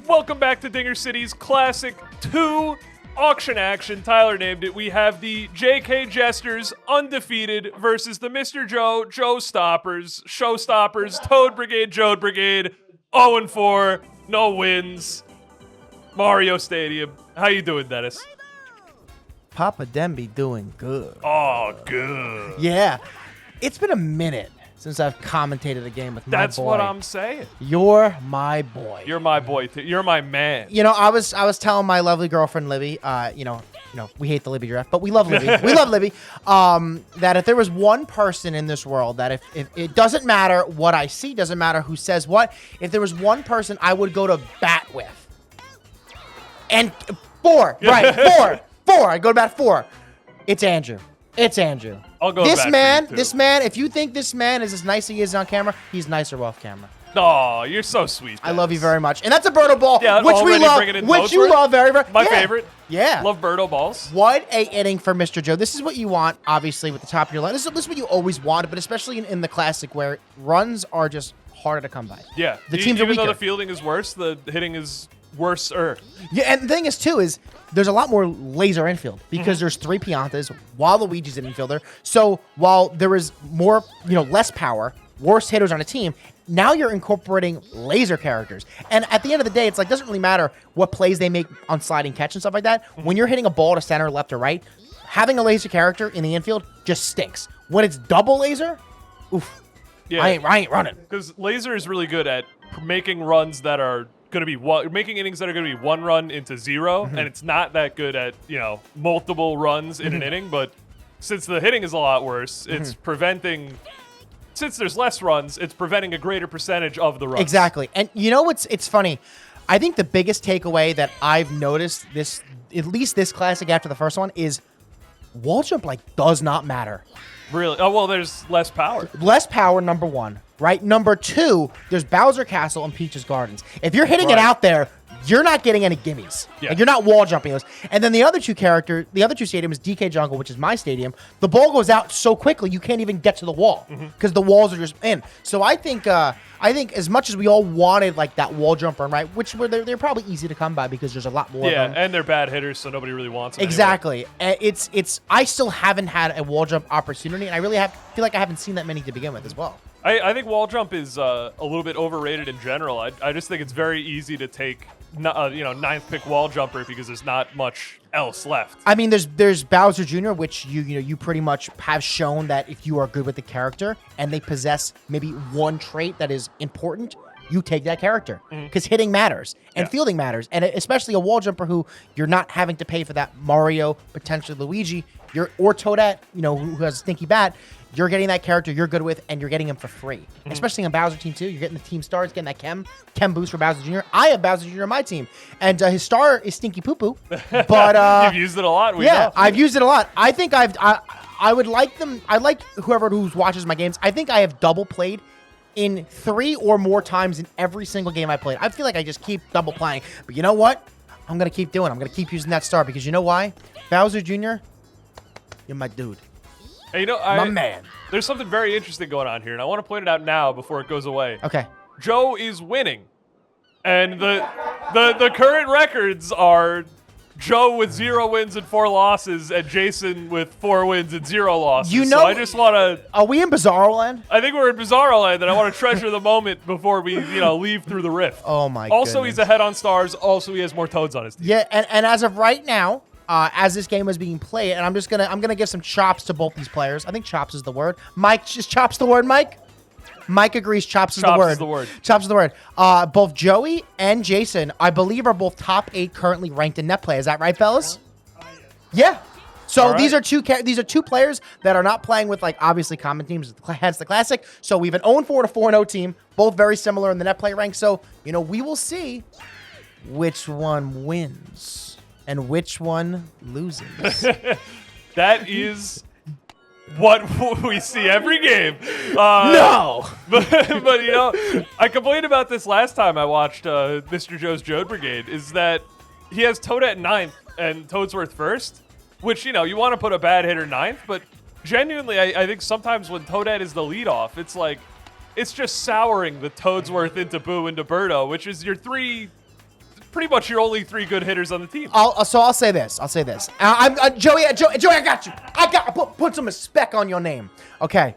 Welcome back to Dinger City's Classic 2 auction action. Tyler named it. We have the JK Jesters undefeated versus the Mr. Joe Stoppers, Showstoppers, Toad Brigade, Jode Brigade, 0-4, no wins. Mario Stadium. How you doing, Dennis? Papa Demby doing good. Oh, good. Yeah. It's been a minute since I've commentated a game with my boy. That's what I'm saying. You're my boy. You're my boy. You're my man. You know, I was telling my lovely girlfriend Libby, we hate the Libby draft, but we love Libby. We love Libby. That if there was one person in this world that if it doesn't matter what I see, doesn't matter who says what, if there was one person I would go to bat with. And four. I'd go to bat 4. It's Andrew. I'll go this back man, for you too. this man, if you think this man is as nice as he is on camera, he's nicer off camera. Oh, you're so sweet. I love you very much. And that's a Birdo ball, Yeah, which we already love, bringing in which you Toadsworth. love very, very. My yeah. favorite. Yeah. Love Birdo balls. What a inning for Mr. Joe. This is what you want, obviously, with the top of your line. This is what you always wanted, but especially in the Classic where runs are just harder to come by. Yeah. The teams are Even though weaker. the fielding is worse, the hitting is worse. Yeah, and the thing is, too, is there's a lot more laser infield because there's 3 Piantas, Waluigi's an infielder. So while there is more, less power, worse hitters on a team, now you're incorporating laser characters. And at the end of the day, it's like, doesn't really matter what plays they make on sliding catch and stuff like that. When you're hitting a ball to center, left, or right, having a laser character in the infield just stinks. When it's double laser, oof. Yeah. I ain't running. Because laser is really good at making runs that are going to be making innings that are going to be 1 run into 0, and it's not that good at multiple runs in an inning. But since the hitting is a lot worse, it's preventing. Since there's less runs, it's preventing a greater percentage of the runs. Exactly. And it's funny. I think the biggest takeaway that I've noticed at least this Classic after the first one, is wall jump does not matter. Really? Oh, well, there's less power. Less power, number 1, right? Number 2, there's Bowser Castle and Peach's Gardens. If you're hitting it out there, you're not getting any gimmies. Yeah. Like, you're not wall jumping those. And then the other two stadiums, DK Jungle, which is my stadium, the ball goes out so quickly you can't even get to the wall because the walls are just in. So I think as much as we all wanted that wall jumper, right, which they're probably easy to come by because there's a lot more of them. And they're bad hitters, so nobody really wants them. Exactly. It's I still haven't had a wall jump opportunity, and I really feel like I haven't seen that many to begin with as well. I think wall jump is a little bit overrated in general. I just think it's very easy to take, 9th pick wall jumper because there's not much else left. I mean, there's Bowser Jr., which you pretty much have shown that if you are good with the character and they possess maybe one trait that is important, you take that character because hitting matters and fielding matters, and especially a wall jumper who you're not having to pay for that Mario, potentially Luigi, or Toadette, who has a stinky bat. You're getting that character you're good with, and you're getting him for free. Especially on Bowser team too. You're getting the team stars, getting that chem boost for Bowser Jr. I have Bowser Jr. on my team, and his star is Stinky Poo Poo. But you've used it a lot. I've used it a lot. I think I would like them. I like whoever who watches my games. I think I have double played in 3 or more times in every single game I played. I feel like I just keep double playing. But you know what? I'm gonna keep doing. I'm gonna keep using that star because you know why? Bowser Jr., you're my dude. Hey, my man. There's something very interesting going on here, and I want to point it out now before it goes away. Okay. Joe is winning, and the current records are Joe with 0 wins and 4 losses, and Jason with 4 wins and 0 losses. So I just want to. Are we in Bizarro Land? I think we're in Bizarro Land, and I want to treasure the moment before we, leave through the rift. Oh my! Also, goodness. he's ahead on stars. Also, he has more Toads on his team. Yeah, and as of right now, as this game is being played, and I'm gonna give some chops to both these players. I think chops is the word. Mike, is chops the word, Mike? Mike agrees chops is the word. Chops is the word. Both Joey and Jason, I believe, are both top 8 currently ranked in net play. Is that right, fellas? Yeah. So right. these are two players that are not playing with obviously common teams. Hence the Classic. So we have an 0-4 to 4-0 team, both very similar in the net play rank. So we will see which one wins and which one loses. That is what we see every game. No! But I complained about this last time I watched Mr. Joe's Jode Brigade, is that he has Toadette 9th and Toadsworth 1st, which, you want to put a bad hitter 9th, but genuinely, I think sometimes when Toadette is the leadoff, it's just souring the Toadsworth into Boo into Birdo, which is your 3 pretty much your only 3 good hitters on the team. I'll say this. Joey, I got you. Put some respect on your name. Okay.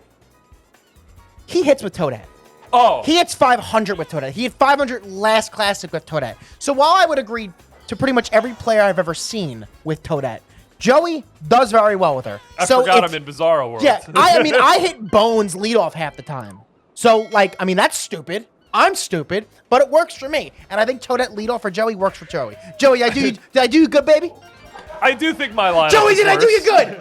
He hits with Toadette. Oh. He hits 500 with Toadette. He hit 500 last Classic with Toadette. So while I would agree to pretty much every player I've ever seen with Toadette, Joey does very well with her. I forgot I'm in Bizarro World. Yeah, I hit Bones leadoff half the time. So, that's stupid. I'm stupid, but it works for me. And I think Toadette leadoff for Joey works for Joey. Joey, did I do you good, baby? I do think my line. Joey, did I do you good?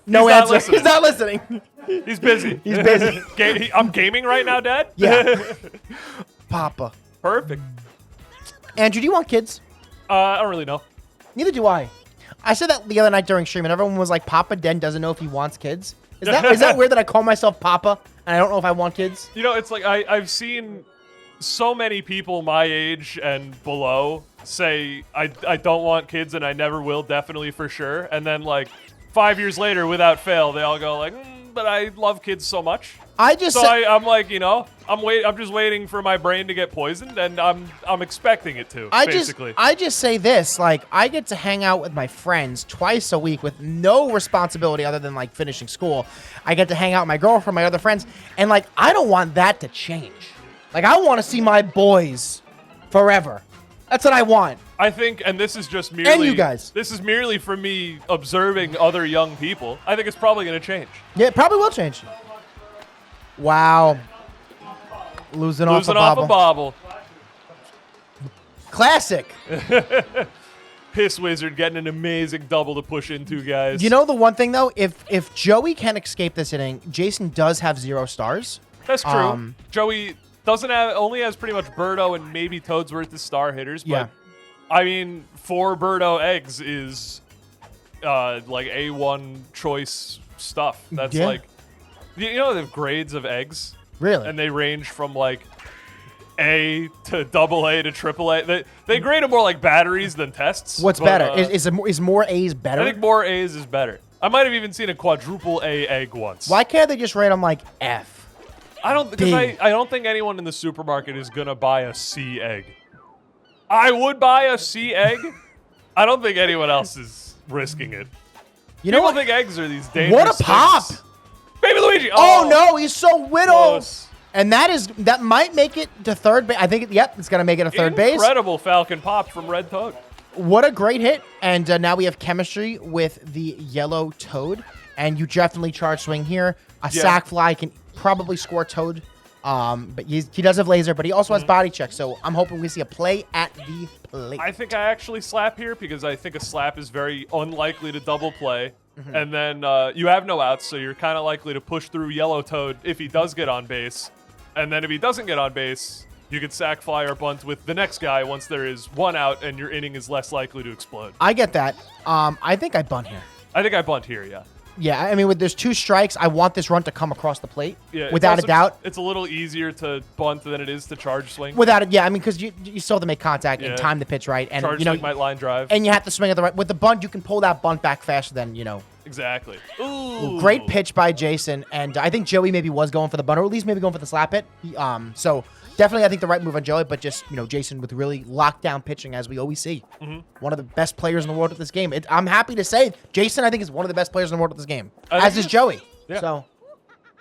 No answer. He's not listening. He's busy. He's busy. I'm gaming right now, Dad? Yeah. Papa. Perfect. Andrew, do you want kids? I don't really know. Neither do I. I said that the other night during stream, and everyone was like, Papa Den doesn't know if he wants kids. Is that weird that I call myself Papa, and I don't know if I want kids? You know, it's like I've seen so many people my age and below say, I don't want kids, and I never will, definitely for sure. And then, like, 5 years later, without fail, they all go like, but I love kids so much. I'm like, I'm just waiting for my brain to get poisoned, and I'm expecting it to. Basically, I just say this, like, I get to hang out with my friends twice a week with no responsibility other than like finishing school. I get to hang out with my girlfriend, my other friends, and like, I don't want that to change. Like, I want to see my boys forever. That's what I want. I think, and this is just merely, and you guys. This is merely for me observing other young people. I think it's probably going to change. Yeah, it probably will change. Wow. Losing off a bobble. Classic. Piss Wizard getting an amazing double to push into, guys. You know the one thing, though? If Joey can escape this inning, Jason does have 0 stars. That's true. Joey only has pretty much Birdo and maybe Toadsworth as star hitters. But, yeah. I mean, 4 Birdo eggs is like A1 choice stuff. That's like, you know, they have grades of eggs. Really? And they range from like A to AA to AAA. They grade them more like batteries than tests. What's better? Is more A's better? I think more A's is better. I might have even seen a quadruple A egg once. Why can't they just rate them like F? I don't think anyone in the supermarket is gonna buy a C egg. I would buy a C egg. I don't think anyone else is risking it. You know what? People think eggs are these dangerous What a pop! things. Baby Luigi! Oh no, he's so whittled. Close. And that might make it to third base. I think, it's going to make it a third base. Incredible Falcon pop from Red Toad. What a great hit. And now we have chemistry with the yellow Toad. And you definitely charge swing here. A sack fly can probably score Toad. But he does have laser, but he also has body check. So I'm hoping we see a play at the plate. I think I actually slap here because I think a slap is very unlikely to double play. And then you have no outs, so you're kind of likely to push through yellow Toad if he does get on base. And then if he doesn't get on base, you can sack fly or bunt with the next guy once there is 1 out and your inning is less likely to explode. I get that. I think I bunt here. I think I bunt here, yeah. Yeah, I mean, there's 2 strikes. I want this run to come across the plate, yeah, without a doubt. It's a little easier to bunt than it is to charge swing. Without it, yeah. I mean, because you still have to make contact and time the pitch right, and charge swing might line drive, and you have to swing at the right. With the bunt, you can pull that bunt back faster than Exactly. Ooh. Great pitch by Jason, and I think Joey maybe was going for the bunt, or at least maybe going for the slap hit. So definitely, I think the right move on Joey, but just Jason with really lockdown pitching as we always see. One of the best players in the world at this game. I'm happy to say Jason, I think, is one of the best players in the world at this game, as is Joey. Yeah. So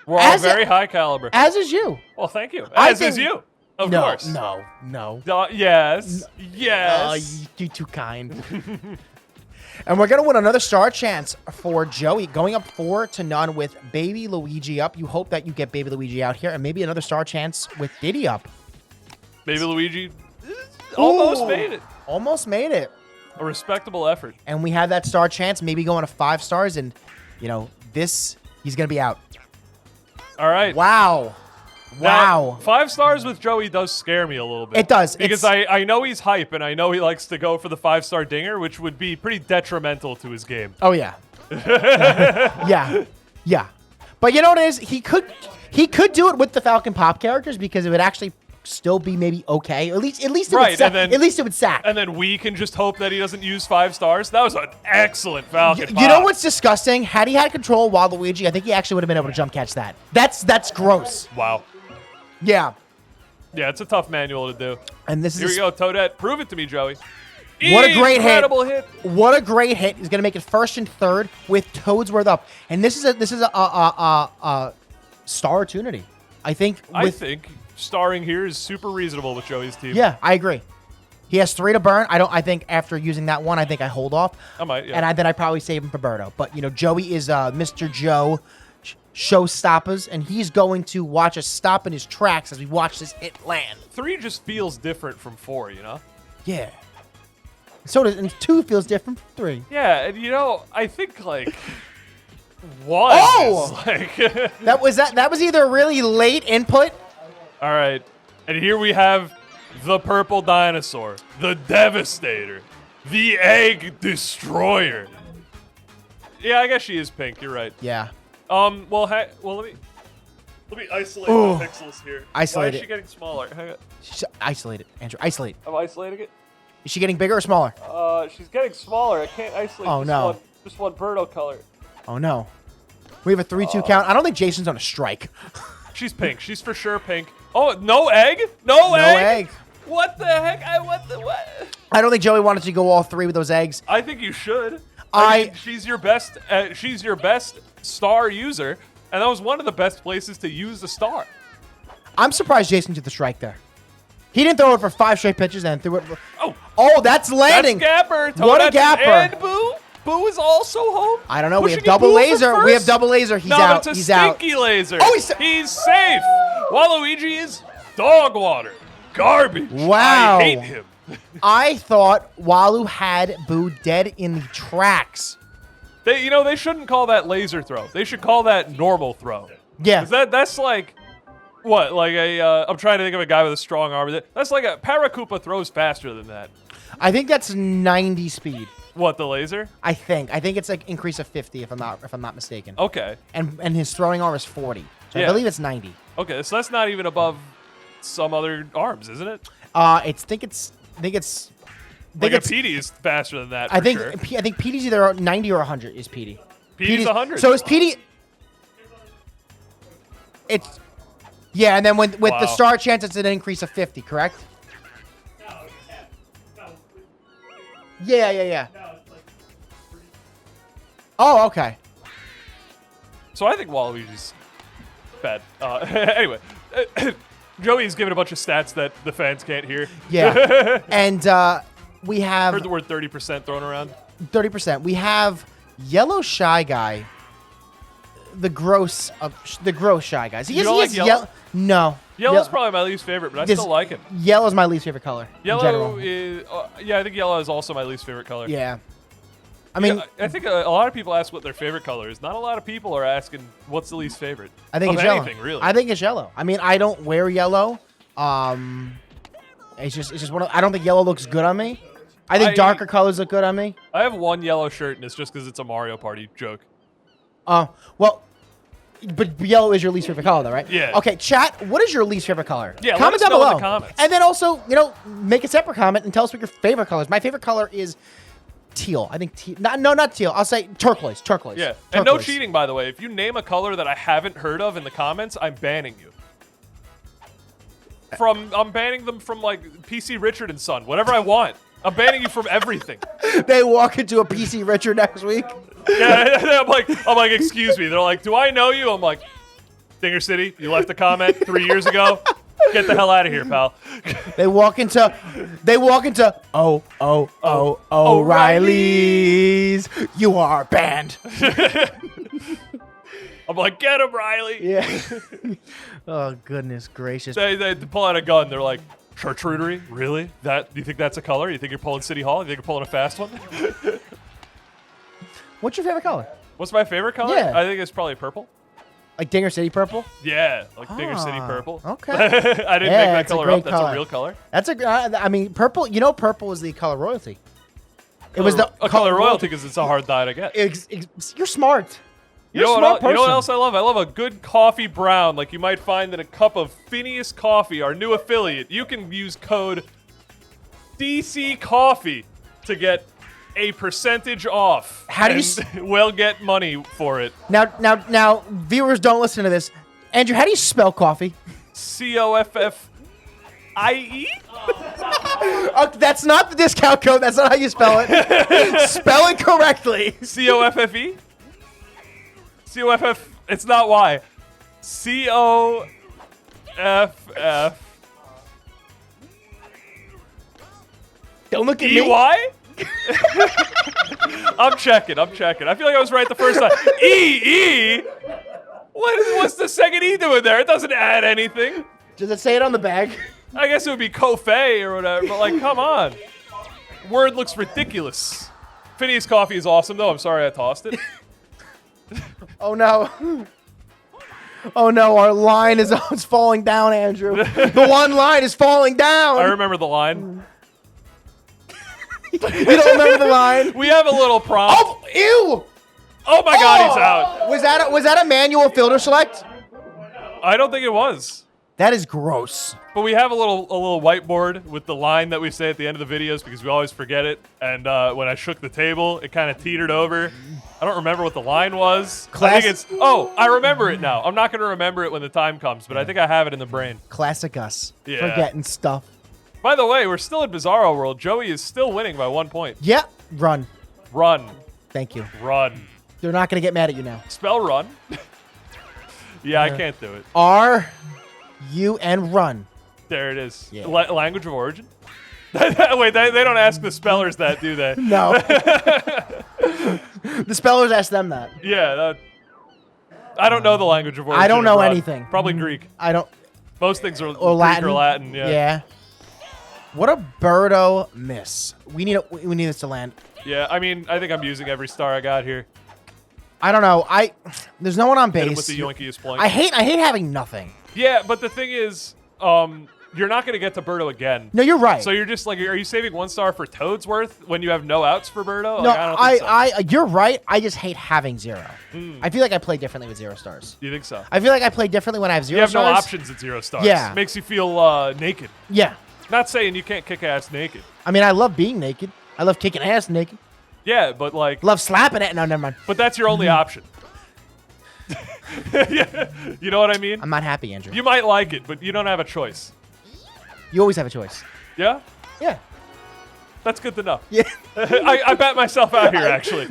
we're all very high caliber. As is you. Well, thank you. As is you. Of course. No. Yes. You're too kind. And we're going to win another star chance for Joey, going up 4-0 with Baby Luigi up. You hope that you get Baby Luigi out here, and maybe another star chance with Diddy up. Baby Luigi almost made it. Almost made it. A respectable effort. And we have that star chance, maybe going to 5 stars, and, he's going to be out. All right. Wow. Now, 5 stars with Joey does scare me a little bit. It does. Because I know he's hype, and I know he likes to go for the 5-star dinger, which would be pretty detrimental to his game. Oh, yeah. Yeah. But you know what it is? He could do it with the Falcon Pop characters because it would actually still be maybe okay. At least it would sack. At least it would sack. And then we can just hope that he doesn't use 5 stars. That was an excellent Falcon Pop. You know what's disgusting? Had he had control of Waluigi, I think he actually would have been able to jump catch that. That's gross. Wow. Yeah. Yeah, it's a tough manual to do. And this Here is we go, Toadette. Prove it to me, Joey. What a great Incredible hit. What a great hit. He's gonna make it first and third with Toadsworth up. And this is a star opportunity. I think. I think starring here is super reasonable with Joey's team. Yeah, I agree. He has 3 to burn. I think after using that one, I think I hold off. I might, yeah. And then I probably save him for Birdo. But, Joey is Mr. Joe Showstoppers, and he's going to watch us stop in his tracks as we watch this hit land. 3 just feels different from 4, you know? Yeah. So does, and 2 feels different from 3. Yeah, and I think, like, 1 Oh! is, like... That was either really late input. All right, and here we have the purple dinosaur, the Devastator, the Egg Destroyer. Yeah, I guess she is pink. You're right. Yeah. Well, let me isolate Ooh. the pixels here. Isolate Why is it. she getting smaller? Hang on. She's isolated, Andrew. Isolate. I'm isolating it. Is she getting bigger or smaller? She's getting smaller. I can't isolate. Oh, no. Just one Birdo color. Oh, no. We have a 3-2 count. I don't think Jason's on a strike. She's pink. She's for sure pink. Oh, no egg? No egg? What the heck? What? I don't think Joey wanted to go all 3 with those eggs. I think you should. I mean, she's your best. She's your best star user, and that was one of the best places to use a star. I'm surprised Jason did the strike there. He didn't throw it for 5 straight pitches and threw it. Oh, that's landing. That's Gapper. What a Gapper. And Boo. Boo is also home. I don't know. We Pushing have double Boo for laser. first? We have double laser. He's out. It's a He's out. stinky laser. Oh, he's safe. Waluigi is dog water. Garbage. Wow. I hate him. I thought Walu had Boo dead in the tracks. They shouldn't call that laser throw. They should call that normal throw. Yeah. 'Cause that's like, what? Like I'm trying to think of a guy with a strong arm. That's like a Paracupa throws faster than that. I think that's 90 speed. What, the laser? I think it's like increase of 50 if I'm not mistaken. Okay. And his throwing arm is 40. So Yeah. I believe it's 90. Okay, so that's not even above some other arms, isn't it? I think it's Like a PD is faster than that. I For think sure. I think PD's either 90 or 100 is PD. PD's 100. So is PD? It's yeah, and then with the Wow. star chance, it's an increase of 50. Correct? Yeah. Oh, okay. So I think Waluigi's bad. Anyway, Joey's giving a bunch of stats that the fans can't hear. Yeah, and we have Heard the word 30% thrown around. 30%. We have Yellow Shy Guy. The gross Shy Guys. You don't like yellow? No. Yellow's probably my least favorite, but I still like him. Yellow's my least favorite color. in Yellow general. is, yeah, I think yellow is also my least favorite color. Yeah. I mean, Yeah, I think a lot of people ask what their favorite color is. Not a lot of people are asking what's the least favorite. I think of it's anything, yellow. really. I think it's yellow. I mean, I don't wear yellow. It's just one of, I don't think yellow looks good on me. I think darker colors look good on me. I have one yellow shirt, and it's just because it's a Mario Party joke. Well, but yellow is your least favorite color, though, right? Yeah. Okay, chat. What is your least favorite color? Yeah, comment let us down know in below. the comments. And then also, make a separate comment and tell us what your favorite color is. My favorite color is teal. I think teal. No, not teal. I'll say turquoise. Turquoise. Yeah, and no Turquoise. cheating, by the way. If you name a color that I haven't heard of in the comments, I'm banning you. I'm banning them from like PC Richard and Son, whatever I want. I'm banning you from everything. They walk into a PC Richard next week. Yeah, I'm like, excuse me. They're like, do I know you? I'm like, Dinger City, you left a comment 3 years ago. Get the hell out of here, pal. They walk into O'Reilly's. You are banned. I'm like, get him, Riley. Yeah. Oh, goodness gracious. They pull out a gun. They're like, chartreuse? Really? Do you think that's a color? You think you're pulling City Hall? You think you're pulling a fast one? What's your favorite color? What's my favorite color? Yeah. I think it's probably purple. Like Dinger City purple? Yeah, like Dinger City Ah, purple. okay. I didn't Yeah, make that it's a color great up. That's color. a real color. That's I mean, purple, purple is the color royalty. It was the color royalty because it's a hard dye to get. You're smart. You You're know, a smart you know what person. else I love? I love a good coffee brown, like you might find in a cup of Phineas Coffee, our new affiliate. You can use code DC Coffee to get a percentage off. How do you we'll get money for it. Now, viewers don't listen to this. Andrew, how do you spell coffee? COFF. IE? That's not the discount code. That's not how you spell it. Spell it correctly. COFFE? COFF. It's not Y. COFF. Don't look at me. EY? I'm checking. I feel like I was right the first time. E. What's the second E doing there? It doesn't add anything. Does it say it on the bag? I guess it would be Coffee or whatever, but like, come on. Word looks ridiculous. Phineas Coffee is awesome, though. I'm sorry I tossed it. Oh, no. Oh, no. Our line is it's falling down, Andrew. The one line is falling down. I remember the line. You don't remember the line? We have a little prompt. Oh, ew. Oh my God, he's out. Was that a manual filter select? I don't think it was. That is gross. But we have a little whiteboard with the line that we say at the end of the videos because we always forget it. And when I shook the table, it kind of teetered over. I don't remember what the line was. I think it's. Oh, I remember it now. I'm not going to remember it when the time comes, but I think I have it in the brain. Classic us. Yeah. Forgetting stuff. By the way, we're still in Bizarro World. Joey is still winning by 1 point. Yeah. Run. Run. Thank you. Run. They're not going to get mad at you now. Spell run. Yeah, I can't do it. R-U-N run. There it is. Yeah. Language of origin? Wait, they don't ask the spellers that, do they? No. The spellers ask them that. Yeah. I don't know the language of origin. I don't know run. anything. Probably Greek. I don't. Most things are Or Greek Latin. or Latin. Yeah. Yeah. What a birdo miss. We need this to land. Yeah. I mean, I think I'm using every star I got here. I don't know. There's no one on Hit him base. with the yoinkiest point. I hate having nothing. Yeah, but the thing is, you're not going to get to Birdo again. No, you're right. So you're just like, are you saving 1 star for Toad's worth when you have no outs for Birdo? No, Like, I don't think so. you're right. I just hate having 0. I feel like I play differently with 0 stars. You think so? I feel like I play differently when I have 0 You have stars. no options at 0 stars. Yeah. Makes you feel naked. Yeah. Not saying you can't kick ass naked. I mean, I love being naked. I love kicking ass naked. Yeah, but like, Love slapping it. No, never mind. but that's your only option. Yeah, you know what I mean? I'm not happy, Andrew. You might like it, but you don't have a choice. You always have a choice. Yeah? Yeah. That's good to know. Yeah. I bet myself out here, actually.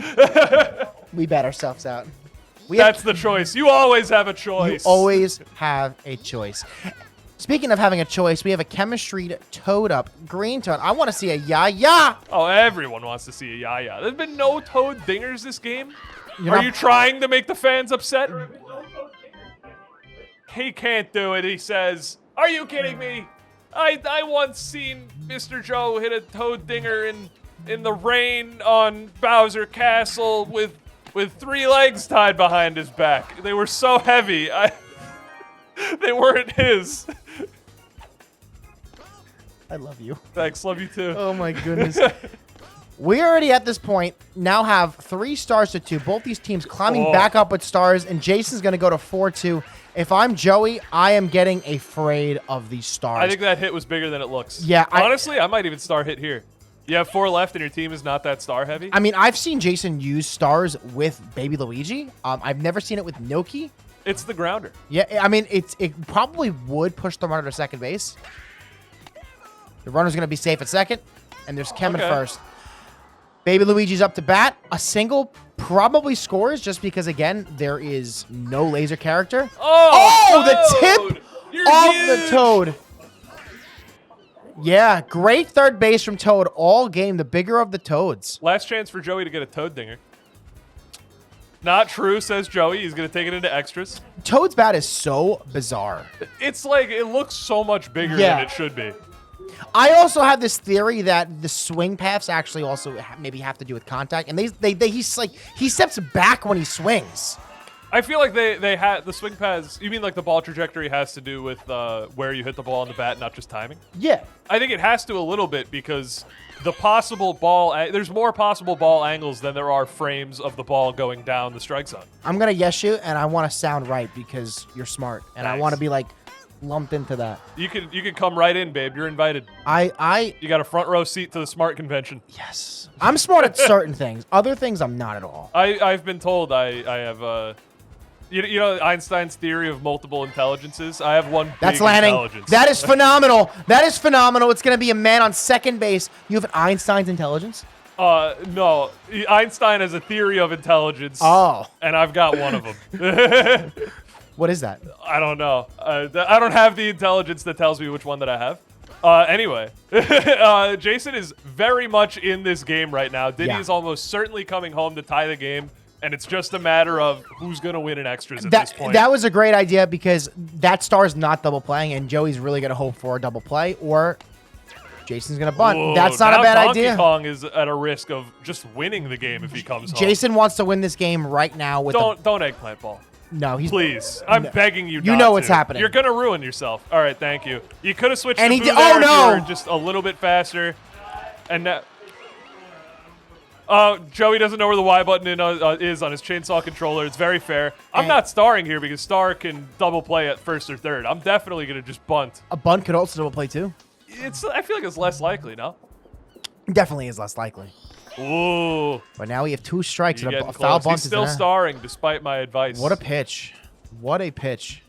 We bat ourselves out. That's the choice. You always have a choice. You always have a choice. Speaking of having a choice, we have a chemistry Toad up. Green Toad. I want to see a ya-ya. Oh, everyone wants to see a Yaya. There's been no Toad dingers this game. You're Are not- you trying to make the fans upset? He can't do it, he says. Are you kidding me? I once seen Mr. Joe hit a Toad dinger in the rain on Bowser Castle with 3 legs tied behind his back. They were so heavy. They weren't his. I love you. Thanks, love you too. Oh my goodness. We already at this point now have 3 stars to 2. Both these teams climbing back up with stars, and Jason's going to go to 4-2. If I'm Joey, I am getting afraid of these stars. I think that hit was bigger than it looks. Yeah, honestly, I might even star hit here. You have 4 left, and your team is not that star heavy. I mean, I've seen Jason use stars with Baby Luigi. I've never seen it with Noki. It's the grounder. Yeah, I mean, it probably would push the runner to second base. The runner's going to be safe at second, and there's Kem at first. Baby Luigi's up to bat. A single probably scores just because, again, there is no laser character. Oh, the tip You're of huge. the Toad. Yeah, great third base from Toad all game. The bigger of the Toads. Last chance for Joey to get a Toad dinger. Not true, says Joey. He's going to take it into extras. Toad's bat is so bizarre. It's like, it looks so much bigger Yeah. than it should be. I also have this theory that the swing paths actually also maybe have to do with contact, and he steps back when he swings. I feel like they had the swing paths. You mean like the ball trajectory has to do with where you hit the ball on the bat, not just timing? Yeah. I think it has to a little bit because the possible ball, there's more possible ball angles than there are frames of the ball going down the strike zone. I'm gonna yes you, and I want to sound right because you're smart, and I Nice. want to be like lumped into that. You can come right in, babe. You're invited. You got a front row seat to the Smart Convention. Yes. I'm smart at certain things. Other things, I'm not at all. I've been told I have You know Einstein's theory of multiple intelligences? I have one That's big landing. intelligence. That is phenomenal. That is phenomenal. It's going to be a man on second base. You have an Einstein's intelligence? No. Einstein has a theory of intelligence. Oh. And I've got one of them. What is that? I don't know. I don't have the intelligence that tells me which one that I have. Anyway, Jason is very much in this game right now. Diddy is almost certainly coming home to tie the game, and it's just a matter of who's going to win in extras at this point. That was a great idea because that star's not double playing, and Joey's really going to hope for a double play, or Jason's going to bunt. Whoa, that's not a bad Donkey idea. Kong is at a risk of just winning the game if he comes home. Jason wants to win this game right now with Don't eggplant ball. No, he's... Please. I'm begging you You not know what's to. happening. You're going to ruin yourself. All right, thank you. You could have switched And to he Boo did- there oh, if no! you were just a little bit faster. And now... Joey doesn't know where the Y button is on his chainsaw controller. It's very fair. I'm not starring here because Star can double play at first or third. I'm definitely going to just bunt. A bunt could also double play, too. I feel like it's less likely, no? Definitely is less likely. Ooh. But now we have 2 strikes You're and a getting foul close. bunt He's is still there. starring despite my advice. What a pitch. What a pitch.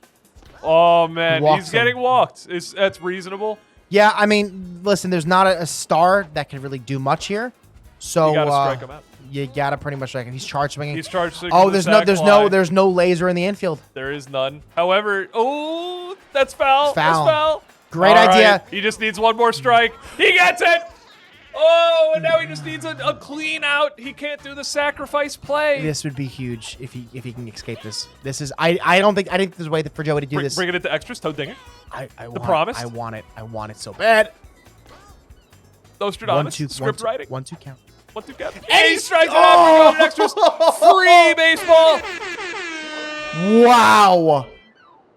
Oh, man. Walks He's him. getting walked. That's reasonable. Yeah, I mean, listen, there's not a star that can really do much here. So You got to strike him out. you gotta pretty much strike him. He's charge swinging. He's charged swinging Oh, to the there's sack fly. no laser in the infield. There is none. However, oh, that's foul. Foul. That's foul. Great All idea. right, he just needs one more strike. He gets it. Oh, and now he just needs a clean out. He can't do the sacrifice play. This would be huge if he can escape this. This is I think there's a way for Joey to do this. Bringing it to extras, toe dinger. I want promised? I want it so bad. Nostradamus, script writing. 1-2 count. 1-2 count. And he strikes it out. We're going to extras. Free baseball. Wow.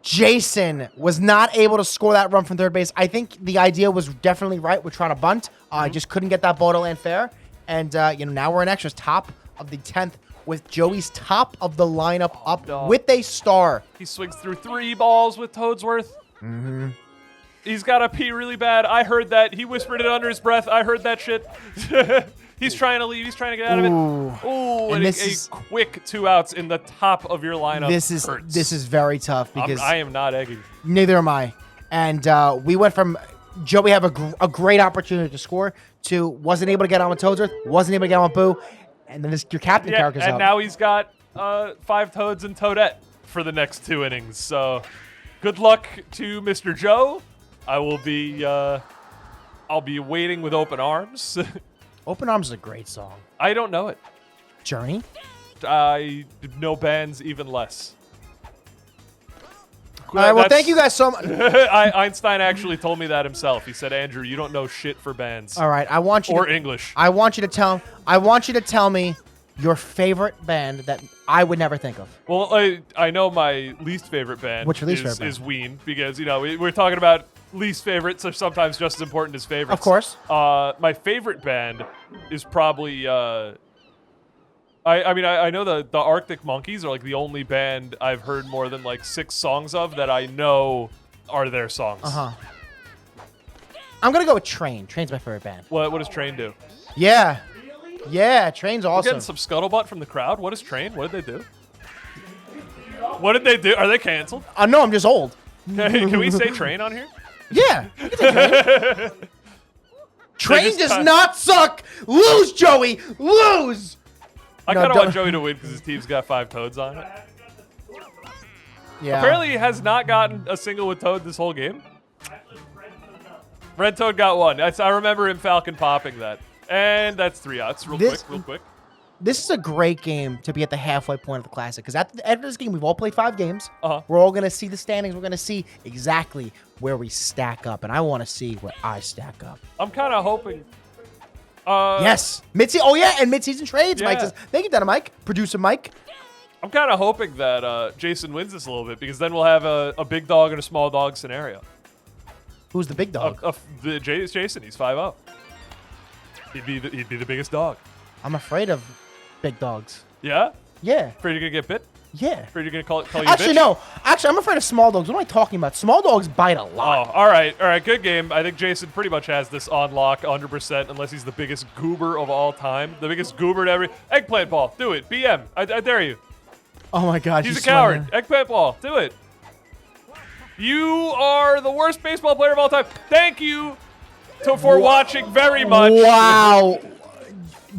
Jason was not able to score that run from third base. I think the idea was definitely right. We're trying to bunt. Just couldn't get that ball to land fair. And, now we're in extras. Top of the 10th with Joey's top of the lineup up with a star. He swings through 3 balls with Toadsworth. Mm-hmm. He's got to pee really bad. I heard that. He whispered it under his breath. I heard that shit. He's trying to leave. He's trying to get out of it. Ooh, and this a quick 2 outs in the top of your lineup. This is very tough because I am not egging. neither am I. And we went from Joey have a great opportunity to score to wasn't able to get on with Toadsworth, wasn't able to get on with Boo, and then your captain character's and out. now he's got 5 Toads and Toadette for the next 2 innings. So good luck to Mr. Joe. I will be I'll be waiting with open arms. Open Arms is a great song. I don't know it. Journey? I know bands even less. All right, well, thank you guys so much. Einstein actually told me that himself. He said, "Andrew, you don't know shit for bands All right, I want you or to, English." I want you to tell me your favorite band that I would never think of. Well, I know my least favorite band. What's your least favorite band? Is Ween, because we're talking about least favorites are sometimes just as important as favorites. Of course. My favorite band is probably. I know the Arctic Monkeys are like the only band I've heard more than like 6 songs of that I know are their songs. I'm gonna go with Train. Train's my favorite band. What does Train do? Yeah. Yeah, Train's We're awesome. getting some scuttlebutt from the crowd. What is Train? What did they do? What did they do? Are they canceled? No, I'm just old. Can we say Train on here? Yeah. You can say Train. Train just does cut- not suck. Lose, Joey. Lose. I No, kind of don't- want Joey to win because his team's got 5 Toads on it. Yeah. Apparently, he has not gotten a single with Toad this whole game. Red Toad got 1. I remember him Falcon popping that. And that's 3 outs. Real quick. This is a great game to be at the halfway point of the Classic because at the end of this game, we've all played 5 games. We're all going to see the standings. We're going to see exactly where we stack up, and I want to see where I stack up. I'm kind of hoping. Yes. And mid-season trades, Mike Yeah. says. Thank you, Dana Mike. Producer Mike. I'm kind of hoping that Jason wins this a little bit because then we'll have a big dog and a small dog scenario. Who's the big dog? Jason, he's 5-0. He'd be the biggest dog. I'm afraid of big dogs. Yeah? Yeah. Afraid you're gonna get bit? Yeah. Afraid you're gonna call you Actually, bitch? no. Actually, I'm afraid of small dogs. What am I talking about? Small dogs bite a Oh, lot. all right, good game. I think Jason pretty much has this on lock 100%, unless he's the biggest goober of all time. The biggest goober to ever. Eggplant ball, do it. BM, I dare you. Oh my God, He's a coward. swinging. Eggplant ball. Do it. You are the worst baseball player of all time. Thank you for watching very much. Wow.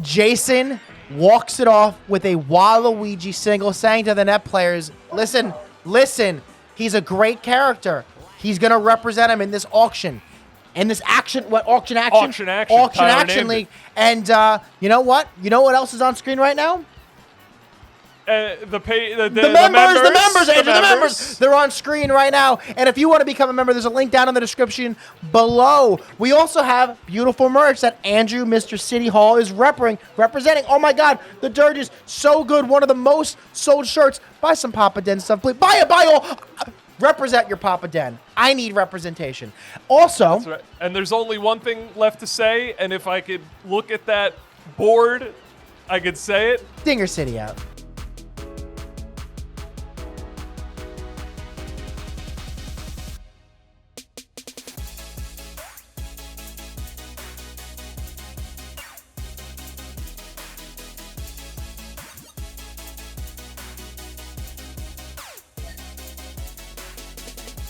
Jason walks it off with a Waluigi single, saying to the net players, listen, he's a great character. He's going to represent him in this auction. In this auction action Tyler league. And you know what? You know what else is on screen right now? The members. They're on screen right now. And if you want to become a member, there's a link down in the description below. We also have beautiful merch that Andrew, Mr. City Hall, is representing. Oh my God, the dirt is so good. One of the most sold shirts. Buy some Papa Den stuff, please. Buy all. Represent your Papa Den. I need representation. Also, that's right. And there's only one thing left to say, and if I could look at that board, I could say it. Dinger City out.